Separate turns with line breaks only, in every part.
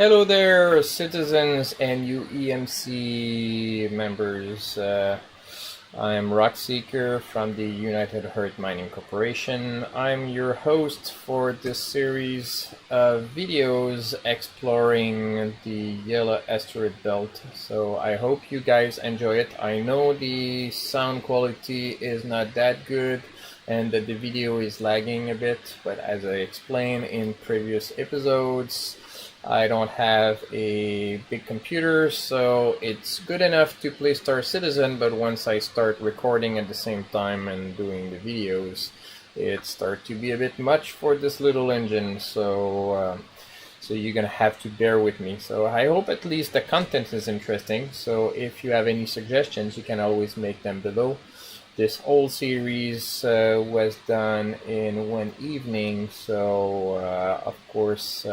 Hello there, citizens and UEMC members. I am Rockseeker from the United Earth Mining Corporation. I'm your host for this series of videos exploring the Yellow Asteroid Belt. So I hope you guys enjoy it. I know the sound quality is not that good and that the video is lagging a bit, but as I explained in previous episodes, I don't have a big computer, so it's good enough to play Star Citizen, but once I start recording at the same time and doing the videos, it starts to be a bit much for this little engine, so you're gonna have to bear with me. So I hope at least the content is interesting, so if you have any suggestions, you can always make them below. This whole series was done in one evening, so of course,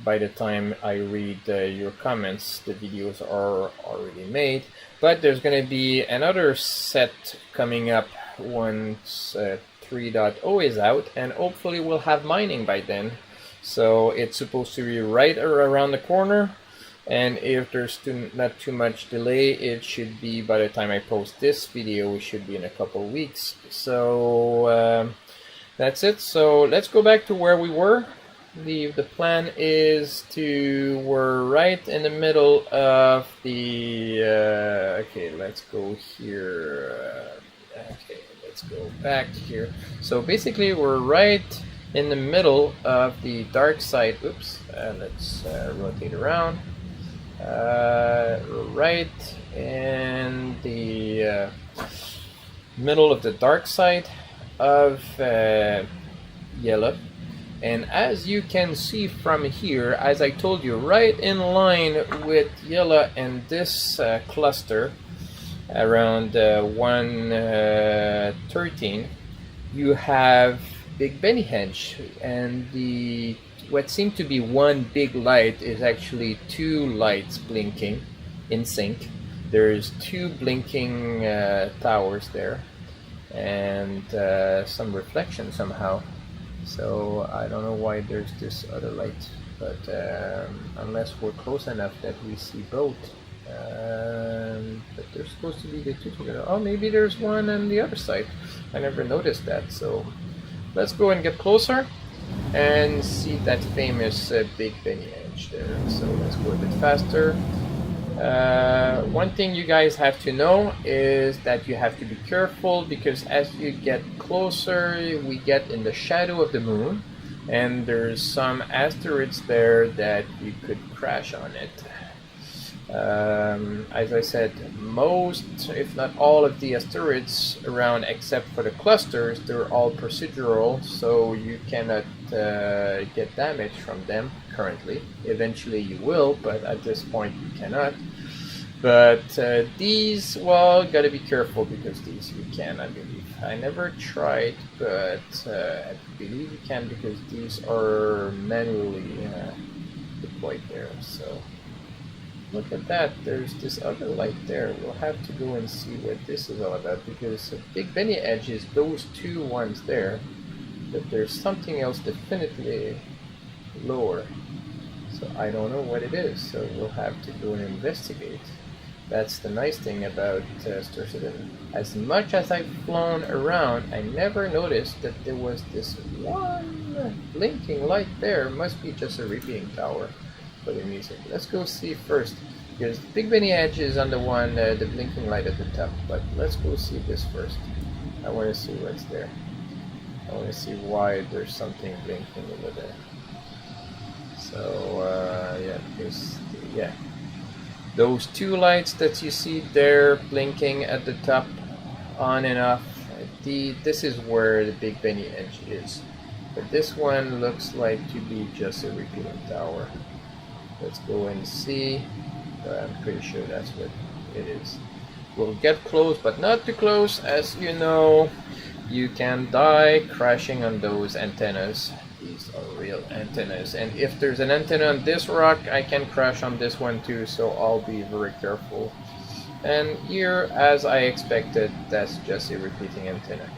by the time I read your comments, the videos are already made. But there's going to be another set coming up once 3.0 is out, and hopefully we'll have mining by then. So it's supposed to be right around the corner, and if there's not too much delay, it should be by the time I post this video, it should be in a couple weeks. So that's it. So let's go back to where we were. The plan is we're right in the middle of the okay, let's go here. Okay, let's go back here. So basically we're right in the middle of the dark side. Oops, let's rotate around. Right in the middle of the dark side of yellow. And as you can see from here, as I told you, right in line with yellow and this cluster around 113, you have Big Benny Henge, and what seemed to be one big light is actually two lights blinking in sync. There's two blinking towers there, and some reflection somehow. So I don't know why there's this other light, but unless we're close enough that we see both. But there's supposed to be the two together. Oh, maybe there's one on the other side. I never noticed that. So let's go and get closer and see that famous Big Benny Edge there. So let's go a bit faster. One thing you guys have to know is that you have to be careful, because as you get closer, we get in the shadow of the moon, and there's some asteroids there that you could crash on it. As I said, most, if not all, of the asteroids around, except for the clusters, they're all procedural, so you cannot get damage from them currently. Eventually you will, but at this point you cannot. But these, well, gotta be careful, because these you can, I believe. I never tried, but I believe you can, because these are manually deployed there. So look at that, there's this other light there. We'll have to go and see what this is all about, because Big Benny Edge is those two ones there, but there's something else definitely lower. So I don't know what it is, so we'll have to go and investigate. That's the nice thing about Star Citizen. As much as I've flown around, I never noticed that there was this one blinking light there. Must be just a repeating tower for the music. Let's go see first, because Big Benny Edge is on the one, the blinking light at the top. But let's go see this first. I want to see what's there. I want to see why there's something blinking over there. So yeah, because yeah, those two lights that you see there blinking at the top, on and off, this is where the Big Benny Edge is. But this one looks like to be just a repeating tower. Let's go and see. I'm pretty sure that's what it is. We'll get close, but not too close. As you know, you can die crashing on those antennas. These are real antennas, and if there's an antenna on this rock, I can crash on this one too, so I'll be very careful. And here, as I expected, that's just a repeating antenna,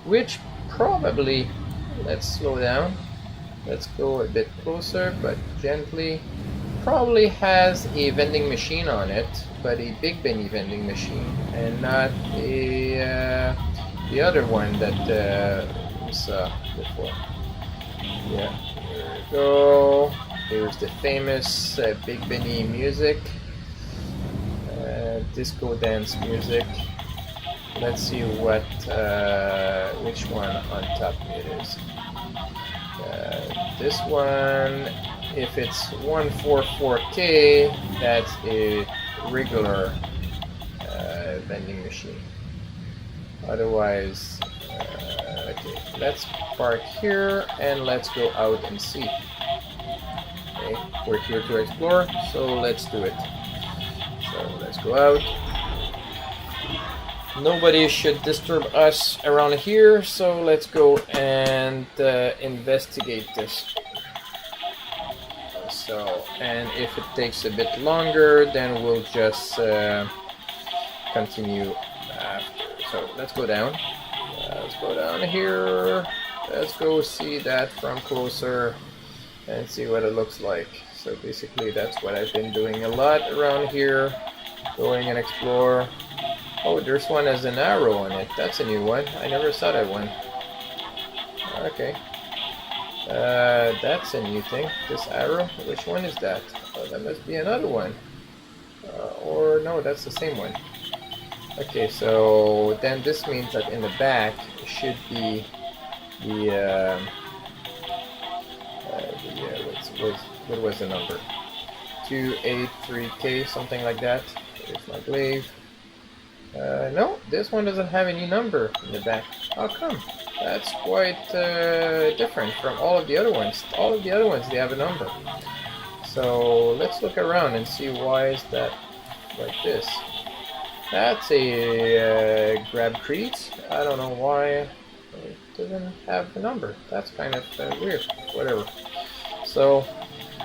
which probably, let's slow down, Let's go a bit closer, but gently. Probably has a vending machine on it, but a Big Benny vending machine, and not a the other one that we saw before. Yeah, here we go. Here's the famous Big Benny music, disco dance music. Let's see what which one on top it is. This one, if it's 144K, that's a regular vending machine. Otherwise, okay, let's park here and let's go out and see. Okay, we're here to explore, so let's do it. So let's go out. Nobody should disturb us around here, so let's go and investigate this. So, and if it takes a bit longer, then we'll just continue after. So let's go down. Let's go down here. Let's go see that from closer and see what it looks like. So basically that's what I've been doing a lot around here. Going and explore. Oh, there's one as an arrow on it. That's a new one. I never saw that one. Okay. That's a new thing. This arrow. Which one is that? Oh, that must be another one. Or no, that's the same one. Okay, so then this means that in the back should be the what was the number? 283K, something like that. Here's my glaive. No, this one doesn't have any number in the back. How come? That's quite different from all of the other ones. All of the other ones, they have a number. So let's look around and see why is that like this. That's a grab crete. I don't know why it doesn't have the number. That's kind of weird. Whatever. So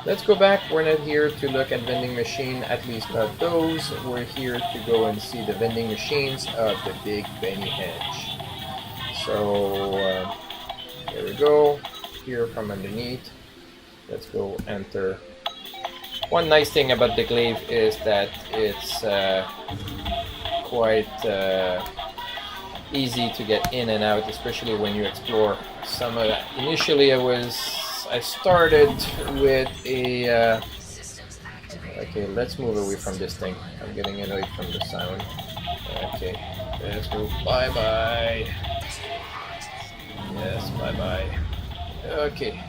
let's go back. We're not here to look at vending machine, at least not those. We're here to go and see the vending machines of the Big Benny Henge. So here we go. Here from underneath. Let's go enter. One nice thing about the glaive is that it's quite easy to get in and out, especially when you explore. Some of that. Initially, I started with a. Okay, let's move away from this thing. I'm getting annoyed from the sound. Okay, let's move. Bye bye. Yes, bye bye. Okay.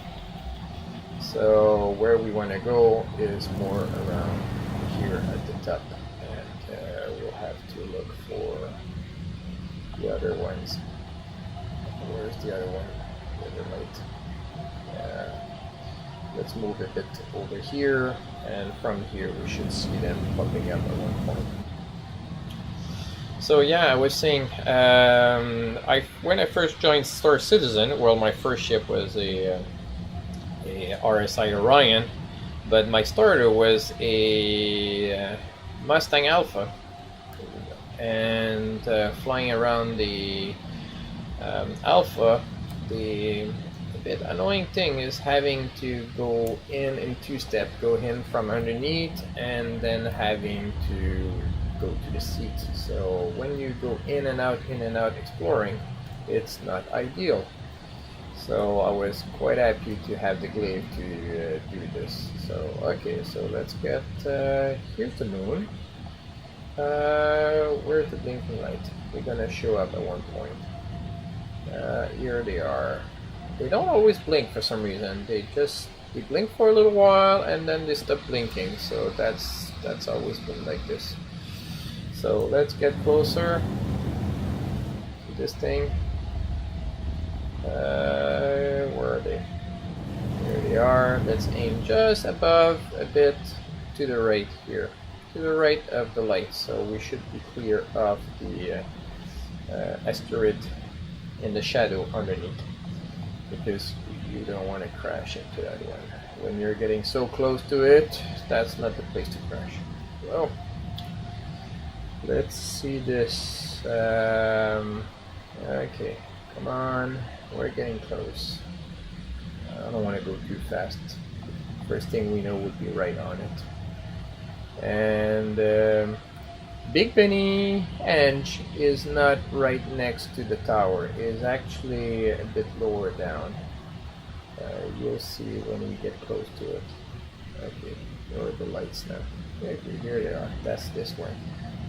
So where we want to go is more around here at the top, and we'll have to look for the other ones. Where's the other one? The other light. Let's move a bit over here, and from here we should see them popping up at one point. So yeah, I was saying, when I first joined Star Citizen, well, my first ship was a RSI Orion, but my starter was a Mustang Alpha, and flying around the Alpha, the bit annoying thing is having to go in two-step, go in from underneath, and then having to go to the seat. So when you go in and out exploring, it's not ideal. So I was quite happy to have the glaive to do this. So okay, so let's get here's the moon. Where's the blinking light? They're gonna show up at one point. Here they are. They don't always blink for some reason. They blink for a little while and then they stop blinking. So that's always been like this. So let's get closer to this thing. Where are they? Here they are. Let's aim just above, a bit to the right here, to the right of the light. So we should be clear of the asteroid in the shadow underneath, because you don't want to crash into that one. When you're getting so close to it, that's not the place to crash. Well, let's see this. Okay, come on, we're getting close. I don't want to go too fast. First thing we know would be right on it. And Big Benny Henge is not right next to the tower. It is actually a bit lower down. You'll see when we get close to it. Okay, where are the lights now? Okay, here they are. That's this one.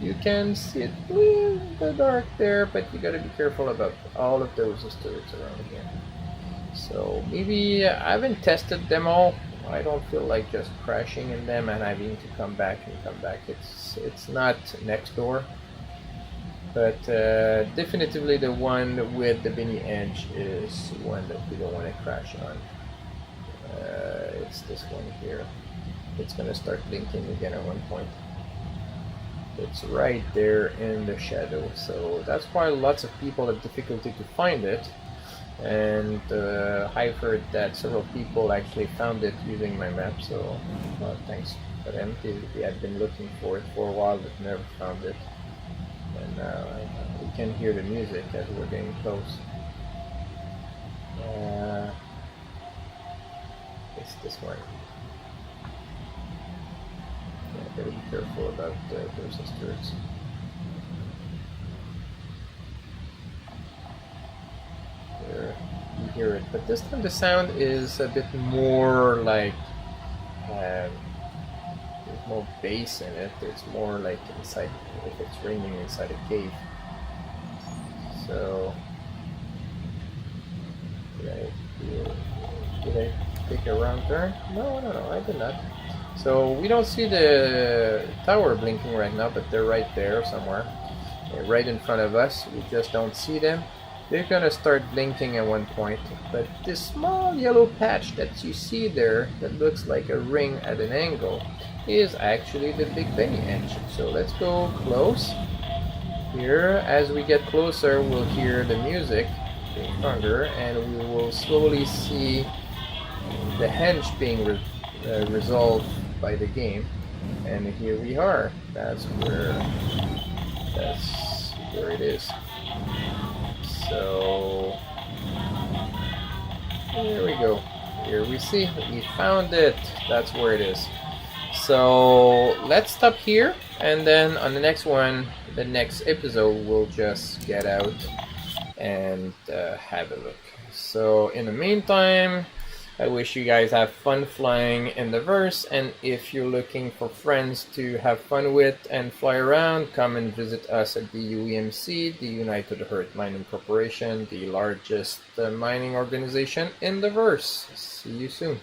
You can see it in the dark there, but you gotta be careful about all of those turrets around here. So maybe I haven't tested them all. I don't feel like just crashing in them and having to come back and come back. It's not next door, but definitively the one with the Benny Henge is one that we don't want to crash on. It's this one here. It's gonna start blinking again at one point. It's right there in the shadow, so that's why lots of people have difficulty to find it. And I've heard that several people actually found it using my map, so thanks for them. They had been looking for it for a while but never found it. And we can hear the music as we're getting close. It's this one. Yeah, gotta be careful about those turrets. There, you hear it, but this time the sound is a bit more like there's more bass in it. It's more like inside, if it's raining inside a cave. So did I take a wrong turn? No, I did not. So we don't see the tower blinking right now, but they're right there somewhere, right in front of us. We just don't see them. They're gonna start blinking at one point, but this small yellow patch that you see there that looks like a ring at an angle is actually the Big Benny Henge. So let's go close. Here, as we get closer, we'll hear the music being stronger, and we will slowly see the henge being resolved by the game. And here we are. That's where it is. So here we go. Here we see we found it. That's where it is. So let's stop here, and then on the next one, the next episode, we'll just get out and have a look. So in the meantime, I wish you guys have fun flying in the verse, and if you're looking for friends to have fun with and fly around, come and visit us at the UEMC, the United Earth Mining Corporation, the largest mining organization in the verse. See you soon.